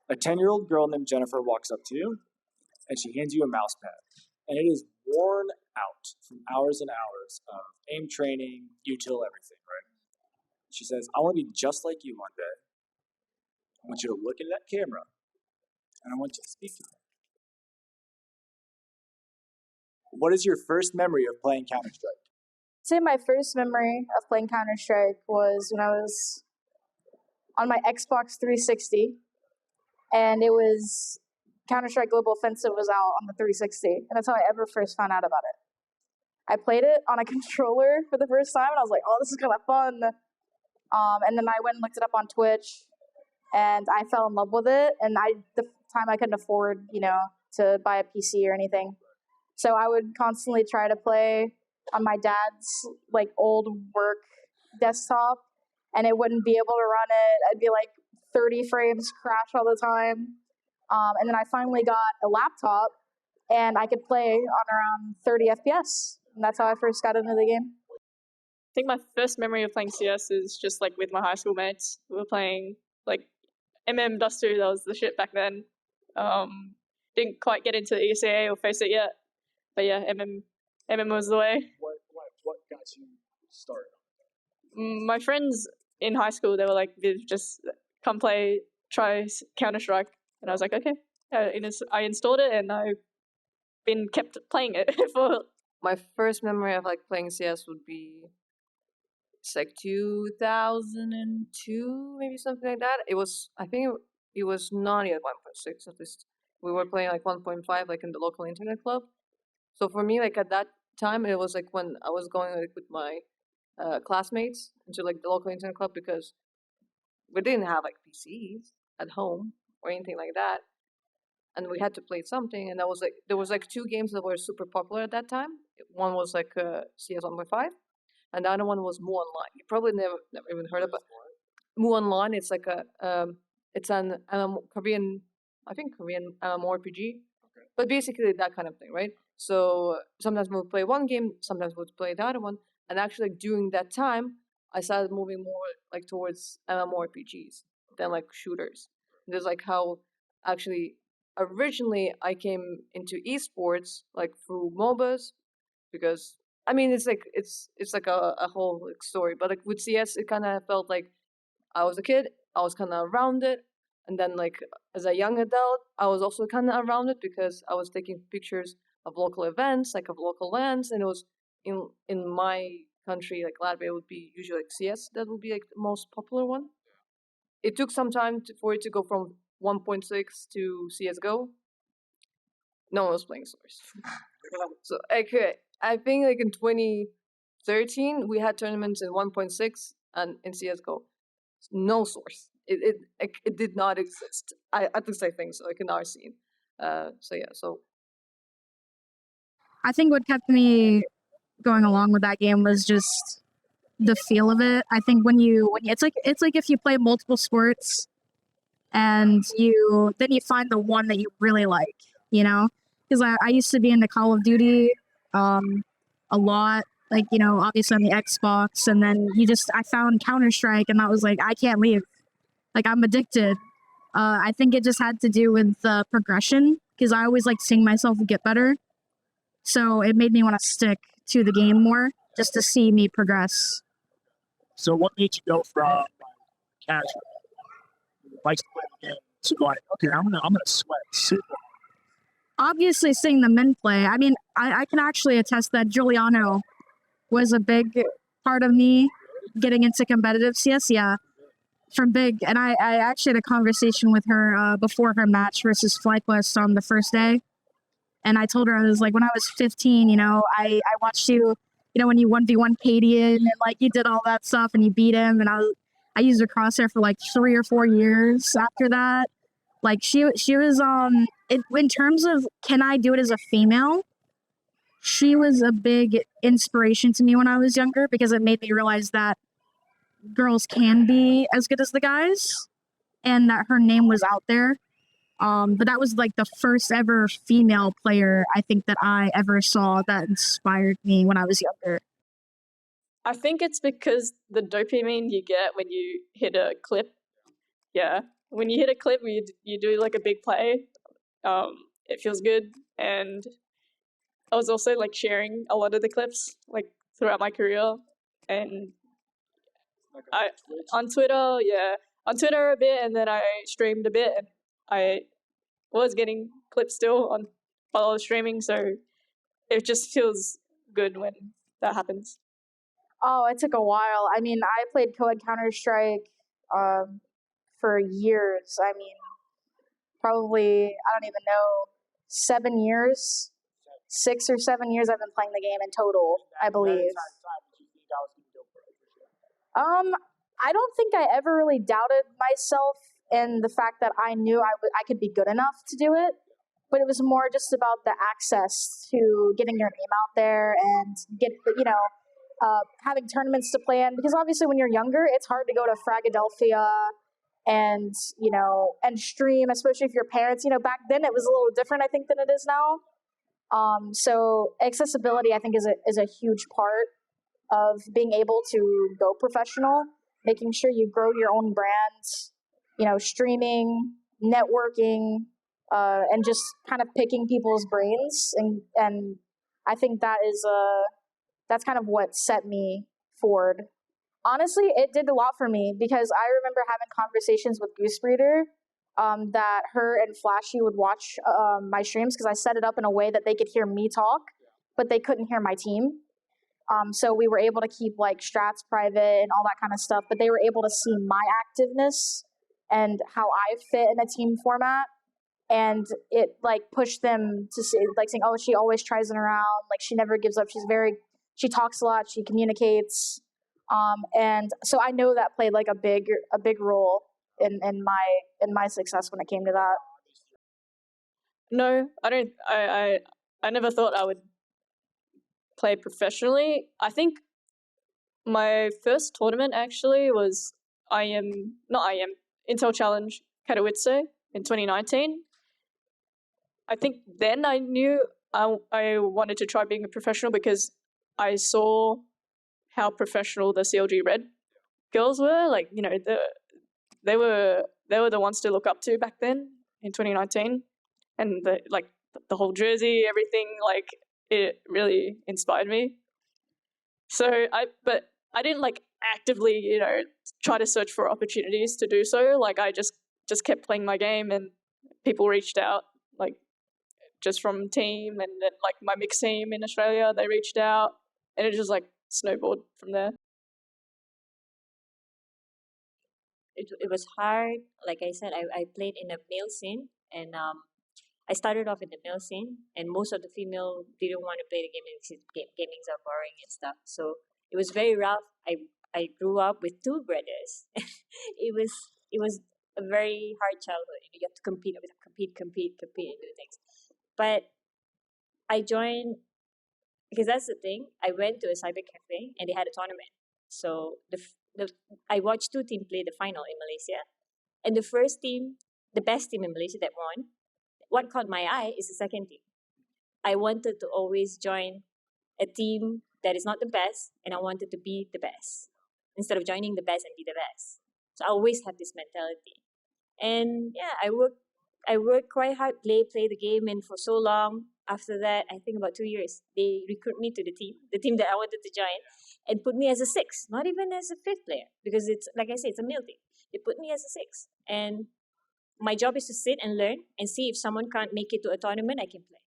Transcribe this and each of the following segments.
A 10-year-old girl named Jennifer walks up to you, and she hands you a mouse pad. And it is worn out from hours and hours of aim training, util, everything, right? She says, I want to be just like you one day. I want you to look at that camera, and I want you to speak to me. What is your first memory of playing Counter-Strike? I'd say my first memory of playing Counter-Strike was when I was on my Xbox 360, and it was Counter-Strike Global Offensive was out on the 360, and that's how I ever first found out about it. I played it on a controller for the first time, and I was like, oh, this is kind of fun. And then I went and looked it up on Twitch, and I fell in love with it, and the time I couldn't afford, to buy a PC or anything. So I would constantly try to play on my dad's, old work desktop, and it wouldn't be able to run it. I'd be 30 frames crash all the time. And then I finally got a laptop, and I could play on around 30 FPS. And that's how I first got into the game. I think my first memory of playing CS is just with my high school mates. We were playing MM Dust 2, that was the shit back then. Didn't quite get into ECA or Face It yet. But yeah, MM was the way. What got you started? My friends in high school, they were like, just come try Counter-Strike. And I was like, okay. I installed it, and I've been kept playing it for... My first memory of playing CS would be 2002, maybe something like that. I think it was not yet 1.6, at least. We were playing 1.5 in the local internet club. So for me, at that time, it was when I was going with my classmates into the local internet club, because we didn't have PCs at home or anything like that, and we had to play something. And there was 2 games that were super popular at that time. One was CS 1.5, and the other one was Mu Online. You probably never even heard of it. Mu Online, it's it's an Korean MMORPG, but basically that kind of thing, right? So sometimes we would play one game, sometimes we would play the other one, and actually during that time, I started moving more towards MMORPGs than shooters. There's how actually originally I came into esports through MOBAs, because I mean it's a whole story, but with CS it kind of felt like I was a kid, I was kind of around it, and then as a young adult I was also kind of around it because I was taking pictures of local events, of local lands, and it was in my country, Latvia, it would be usually CS that would be the most popular one. It took some time for it to go from 1.6 to CSGO. No one was playing Source. So I think in 2013 we had tournaments in 1.6 and in CSGO. No Source. It did not exist. At least I think so. In our scene. So I think what kept me going along with that game was just the feel of it. I think when you it's like if you play multiple sports and you find the one that you really like, because I used to be into Call of Duty a lot, obviously on the Xbox, and then I found Counter-Strike, and I was I can't leave, I'm addicted. I think it just had to do with the progression, because I always liked seeing myself get better. So it made me want to stick to the game more, just to see me progress. So what made you go from casual, likes to play the game, to going, okay, I'm gonna sweat super hard? Obviously, seeing the men play, I mean, I can actually attest that Giuliano was a big part of me getting into competitive CS, yeah, from Big. And I actually had a conversation with her before her match versus FlyQuest on the first day. And I told her, I was when I was 15, I watched you, when you 1v1 Cadian and you did all that stuff and you beat him. And I used her crosshair for 3 or 4 years after that. She was, in terms of, can I do it as a female? She was a big inspiration to me when I was younger, because it made me realize that girls can be as good as the guys, and that her name was out there. But that was the first ever female player I think that I ever saw that inspired me when I was younger. I think it's because the dopamine you get when you hit a clip. Yeah. when you hit a clip, you do like a big play. It feels good, and I was also like sharing a lot of the clips like throughout my career, and I on Twitter, on Twitter a bit, and then I streamed a bit, and I was getting clips still on while I was streaming, so it just feels good when that happens. Oh, it took a while. I mean, I played co-ed Counter-Strike for years. I mean, probably, I don't even know, 7 years, 6 or 7 years I've been playing the game in total, I believe. I don't think I ever really doubted myself in the fact that I knew I could be good enough to do it, but it was more just about the access to getting your name out there and having tournaments to play in, because obviously when you're younger, it's hard to go to Fragadelphia and stream, especially if your parents, back then it was a little different, I think, than it is now. So accessibility, I think, is a huge part of being able to go professional, making sure you grow your own brand, streaming, networking, and just kind of picking people's brains. And I think that's kind of what set me forward. Honestly, it did a lot for me because I remember having conversations with Goose Breeder that her and Flashy would watch my streams because I set it up in a way that they could hear me talk, but they couldn't hear my team. So we were able to keep like strats private and all that kind of stuff, but they were able to see my activeness and how I fit in a team format. And it like pushed them to say, like saying, oh, she always tries it around. Like she never gives up. She talks a lot. She communicates. And so I know that played like a big role in my success when it came to that. No, I don't. I never thought I would play professionally. I think my first tournament actually was Intel Challenge Katowice in 2019. I think then I knew I wanted to try being a professional because I saw how professional the CLG Red girls were. Like, they were the ones to look up to back then in 2019, and the whole jersey, everything, like it really inspired me. So but I didn't like actively, try to search for opportunities to do so. Like I just kept playing my game, and people reached out, like just from team, and then like my mixed team in Australia, they reached out, and it just like snowballed from there. It was hard. Like I said, I played in a male scene, and I started off in the male scene, and most of the female didn't want to play the game because gamings are boring and stuff. So it was very rough. I grew up with two brothers. it was a very hard childhood. You have to compete, and do things. But I joined because that's the thing. I went to a cyber cafe and they had a tournament. So I watched two teams play the final in Malaysia, and the first team, the best team in Malaysia that won. What caught my eye is the second team. I wanted to always join a team that is not the best, and I wanted to be the best instead of joining the best and be the best. So I always had this mentality, and yeah, I worked quite hard, play the game, and for so long. After that, I think about 2 years, they recruit me to the team that I wanted to join, and put me as a sixth, not even as a fifth player, because it's like I say, it's a male team. They put me as a sixth, and my job is to sit and learn and see if someone can't make it to a tournament, I can play.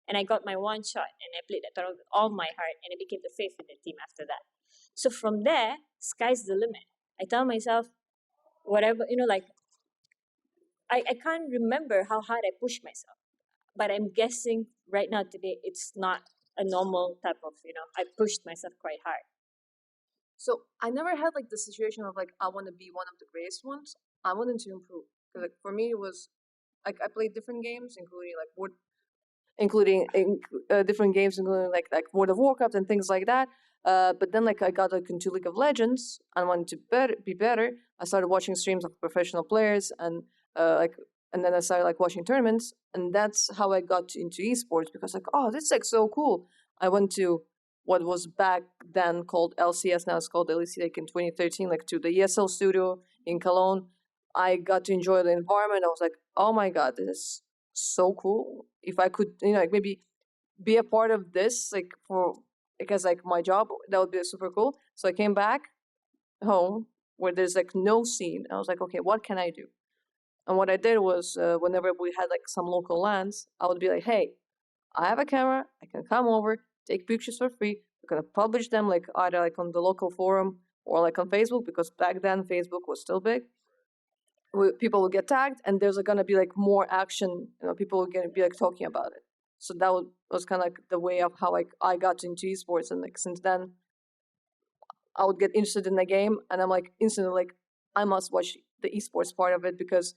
And I got my one shot, and I played that tournament with all my heart, and I became the fifth in the team after that. So from there, sky's the limit. I tell myself, whatever, like, I can't remember how hard I pushed myself, but I'm guessing right now today, it's not a normal type of, I pushed myself quite hard. So I never had like the situation of like I want to be one of the greatest ones. I wanted to improve. Because like for me it was like I played different games, including different games, including like World of Warcraft and things like that. But then like I got like into League of Legends and wanted to be better. I started watching streams of professional players, and then I started like watching tournaments, and that's how I got into esports, because like, oh, this is like so cool. I went to what was back then called LCS, now it's called LEC, like in 2013, like to the ESL studio in Cologne. I got to enjoy the environment. I was like, oh my God, this is so cool. If I could, like maybe be a part of this, like because like my job, that would be super cool. So I came back home where there's like no scene. I was like, okay, what can I do? And what I did was, whenever we had like some local lands, I would be like, hey, I have a camera. I can come over, take pictures for free. We're gonna publish them like either like on the local forum or like on Facebook, because back then Facebook was still big. People will get tagged, and there's gonna be like more action. People will gonna be like talking about it. So that was kind of like the way of how like I got into esports, and like since then, I would get interested in the game, and I'm like instantly like I must watch the esports part of it, because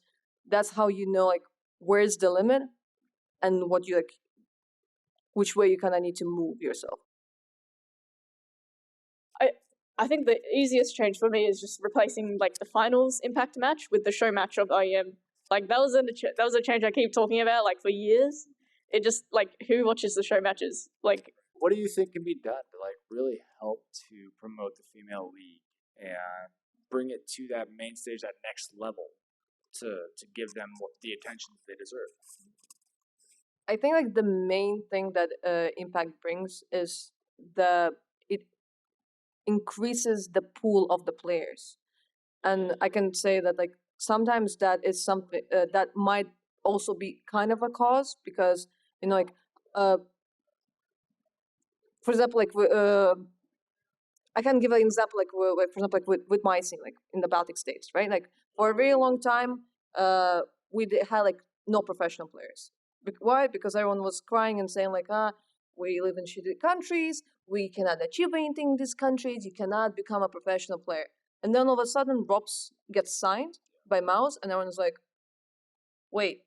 that's how you know like where's the limit and what you like, which way you kind of need to move yourself. I think the easiest change for me is just replacing like the finals impact match with the show match of IEM. Like that was a change I keep talking about like for years. It just like who watches the show matches? Like What do you think can be done to like really help to promote the female league and bring it to that main stage, that next level, to give them the attention they deserve? I think like the main thing that Impact brings is it increases the pool of the players, and I can say that like sometimes that is something that might also be kind of a cause, because like for example like I can give an example like for example like with my scene, like in the Baltic states, right? Like for a very long time we had like no professional players. Why? Because everyone was crying and saying like, we live in shitty countries, we cannot achieve anything in these countries, you cannot become a professional player. And then all of a sudden Robs gets signed by Mouse, and everyone's like, wait,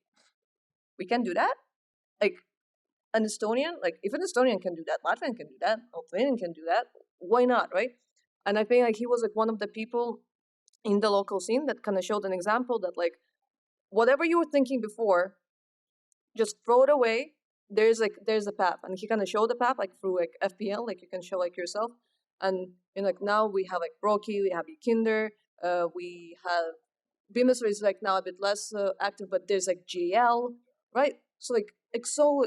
we can do that? Like an Estonian, like if an Estonian can do that, Latvian can do that, Lithuanian can do that, why not, right? And I think like he was like one of the people in the local scene that kind of showed an example that like whatever you were thinking before, just throw it away. There's a path, and he kind of showed the path like through like FPL, like you can show like yourself, and like now we have like Broky, we have Kinder, we have Bimaster is like now a bit less active, but there's like GL, right? So like so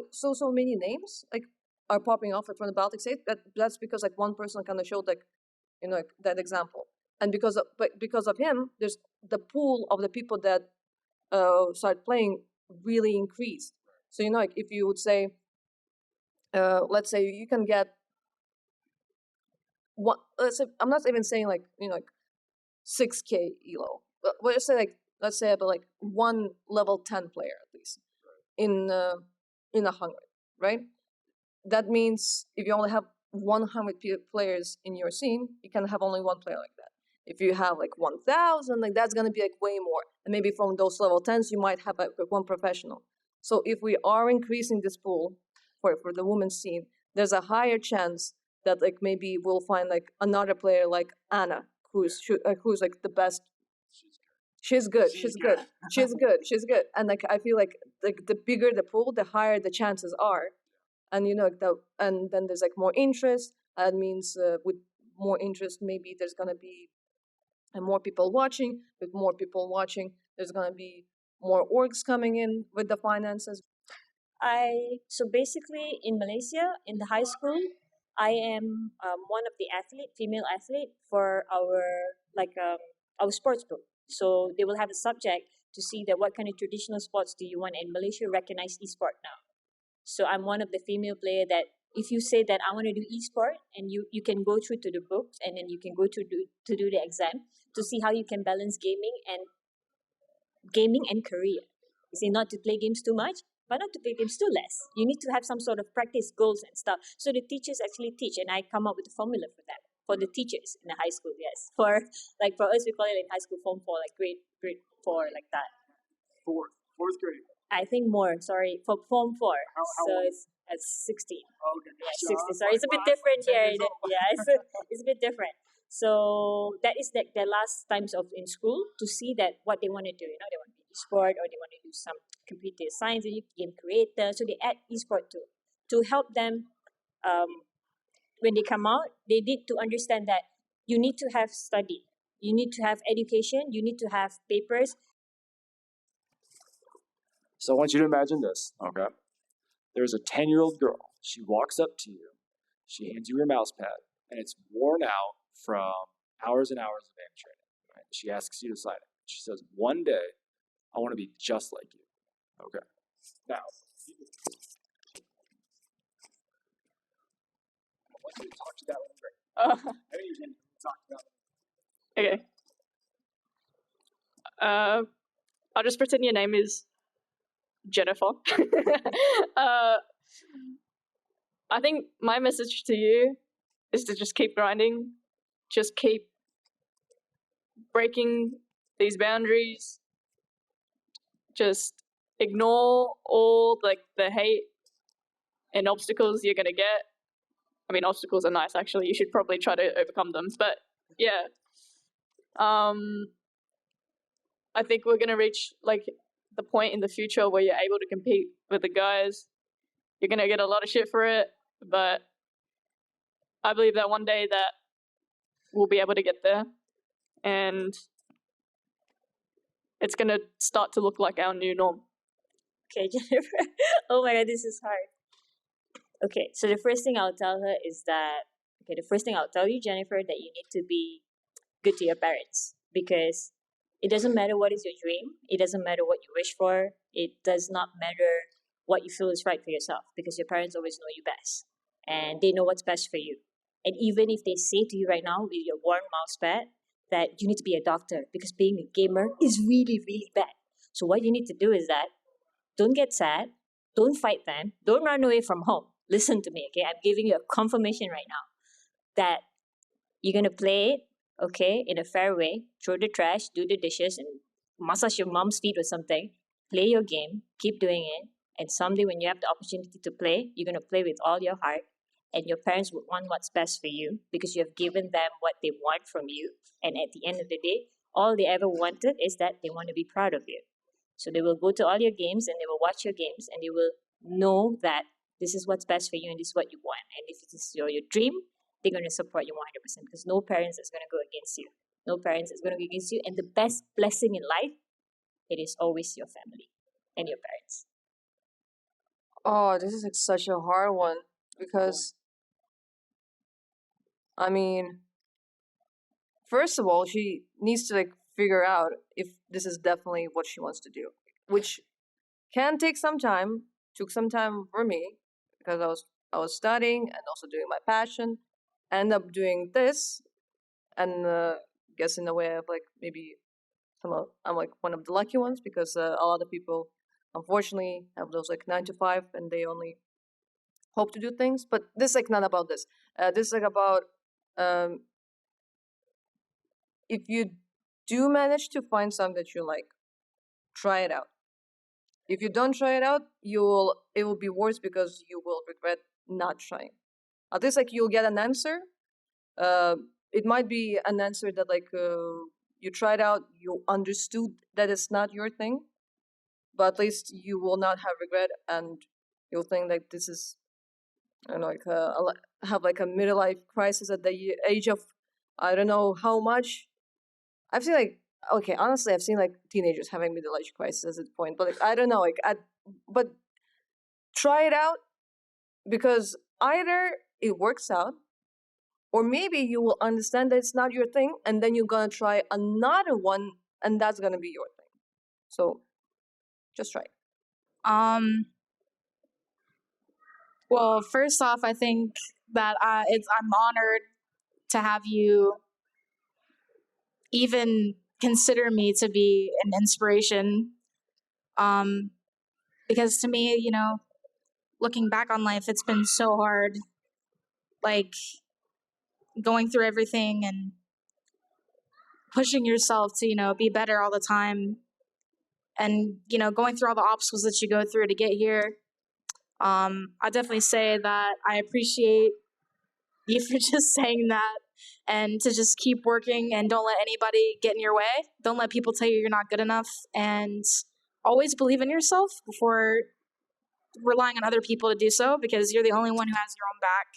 many names like are popping off like from the Baltic state. That's because like one person kind of showed like like that example, and because of him, there's the pool of the people that start playing really increased. So like if you would say, let's say you can get one. I'm not even saying like like 6K elo. Let's say about like one level 10 player at least in a Hungary, right? That means if you only have 100 players in your scene, you can have only one player like that. If you have like 1,000, like that's gonna be like way more. And maybe from those level 10s, you might have like one professional. So if we are increasing this pool for the women's scene, there's a higher chance that like maybe we'll find like another player like Anna, who's like the best. She's good. And like I feel like the bigger the pool, the higher the chances are. And and then there's like more interest. That means with more interest, maybe there's gonna be more people watching. With more people watching, there's gonna be more orgs coming in with the finances. So basically in Malaysia, in the high school, I am one of the female athlete for our sports book. So they will have a subject to see that what kind of traditional sports do you want, and Malaysia recognize esport now. So I'm one of the female player that if you say that I want to do esport, and you can go through to the books, and then you can go to do the exam to see how you can balance gaming and career. You see, not to play games too much, but not to play games too less. You need to have some sort of practice goals and stuff. So the teachers actually teach, and I come up with a formula for that. For the teachers in the high school, yes. For us, we call it in high school Form 4, like grade 4, like that. Fourth grade. I think more. Sorry, for Form 4. How so old? it's 16. Oh, okay. Yeah, 16. Sorry, it's a bit different here. Yeah, it's a bit different. So that is like their last times of in school to see that what they want to do. They want to be esport, or they want to do some computer science, game creator. So they add esport to help them. When they come out, they need to understand that you need to have study, you need to have education, you need to have papers, So I want you to imagine this, okay? There's a 10-year-old girl. She walks up to you. She hands you her mouse pad, and it's worn out from hours and hours of aim training. Right? She asks you to sign it. She says, one day, I want to be just like you. Okay. Now, I want you to talk to that little girl. I mean, you can talk to that. Okay. I'll just pretend your name is Jennifer. I think my message to you is to just keep grinding, just keep breaking these boundaries, just ignore all like the hate and obstacles you're gonna get. I mean, obstacles are nice actually. You should probably try to overcome them. But yeah, I think we're gonna reach like the point in the future where you're able to compete with the guys. You're gonna get a lot of shit for it, but I believe that one day that we'll be able to get there, and it's gonna start to look like our new norm. Okay, Jennifer. Oh my god, this is hard. Okay, so the first thing I'll tell her is that, okay, the first thing I'll tell you, Jennifer, that you need to be good to your parents, because it doesn't matter what is your dream, it doesn't matter what you wish for, it does not matter what you feel is right for yourself, because your parents always know you best and they know what's best for you. And even if they say to you right now with your worn mouse pad that you need to be a doctor because being a gamer is really, really bad. So what you need to do is that don't get sad, don't fight them, don't run away from home. Listen to me, okay? I'm giving you a confirmation right now that you're gonna play it, okay, in a fair way, throw the trash, do the dishes, and massage your mom's feet or something. Play your game, keep doing it, and someday when you have the opportunity to play, you're gonna play with all your heart, and your parents would want what's best for you because you have given them what they want from you. And at the end of the day, all they ever wanted is that they want to be proud of you. So they will go to all your games and they will watch your games and they will know that this is what's best for you and this is what you want. And if this is your dream, they're going to support you 100% because no parents is going to go against you. No parents is going to go against you. And the best blessing in life, it is always your family and your parents. Oh, this is like such a hard one because, I mean, first of all, she needs to like figure out if this is definitely what she wants to do, which can take some time. Took some time for me because I was studying and also doing my passion. I ended up doing this, and guess in a way of like maybe I'm like one of the lucky ones because a lot of people unfortunately have those like 9 to 5 and they only hope to do things. But this is like not about this. This is like about if you do manage to find something that you like, try it out. If you don't try it out, it will be worse because you will regret not trying. At least like you'll get an answer. It might be an answer that like you tried out, you understood that it's not your thing, but at least you will not have regret and you'll think like this is, I don't know, like have like a midlife crisis at the age of I don't know how much. I've seen like okay, honestly, I've seen like teenagers having midlife crisis at this point, but like I don't know, like but try it out because either it works out, or maybe you will understand that it's not your thing, and then you're gonna try another one, and that's gonna be your thing. So, just try. Well, first off, I think that I'm honored to have you even consider me to be an inspiration. Because to me, you know, looking back on life, it's been so hard, like going through everything and pushing yourself to, you know, be better all the time. And, you know, going through all the obstacles that you go through to get here. I definitely say that I appreciate you for just saying that and to just keep working and don't let anybody get in your way. Don't let people tell you you're not good enough, and always believe in yourself before relying on other people to do so because you're the only one who has your own back.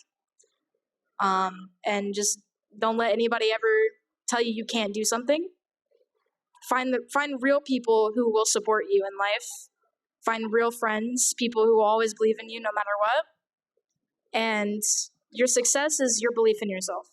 And just don't let anybody ever tell you can't do something. Find real people who will support you in life. find real friends, people who will always believe in you no matter what. And your success is your belief in yourself.